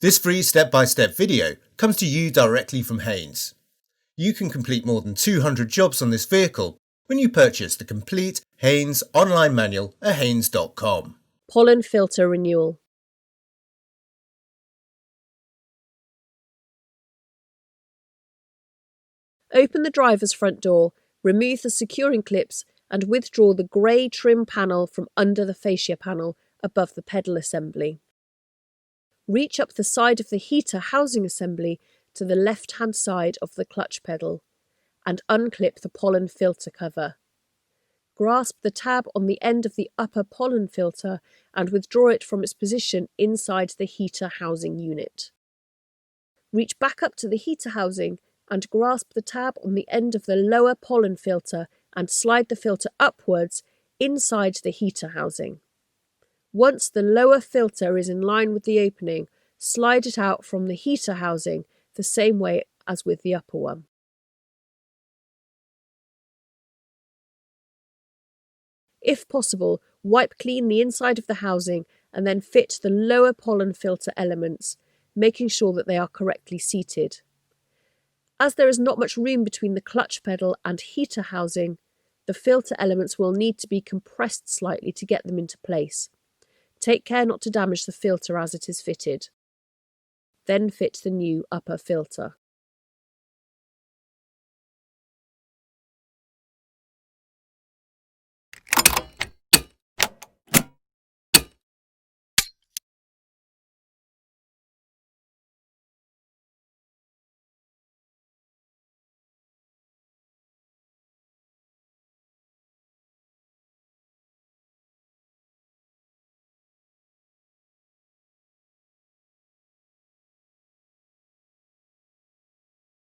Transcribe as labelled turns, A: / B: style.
A: This free step-by-step video comes to you directly from Haynes. You can complete more than 200 jobs on this vehicle when you purchase the complete Haynes online manual at haynes.com.
B: Pollen filter renewal. Open the driver's front door, remove the securing clips and withdraw the grey trim panel from under the fascia panel above the pedal assembly. Reach up the side of the heater housing assembly to the left-hand side of the clutch pedal and unclip the pollen filter cover. Grasp the tab on the end of the upper pollen filter and withdraw it from its position inside the heater housing unit. Reach back up to the heater housing and grasp the tab on the end of the lower pollen filter and slide the filter upwards inside the heater housing. Once the lower filter is in line with the opening, slide it out from the heater housing the same way as with the upper one. If possible, wipe clean the inside of the housing and then fit the lower pollen filter elements, making sure that they are correctly seated. As there is not much room between the clutch pedal and heater housing, the filter elements will need to be compressed slightly to get them into place. Take care not to damage the filter as it is fitted. Then fit the new upper filter.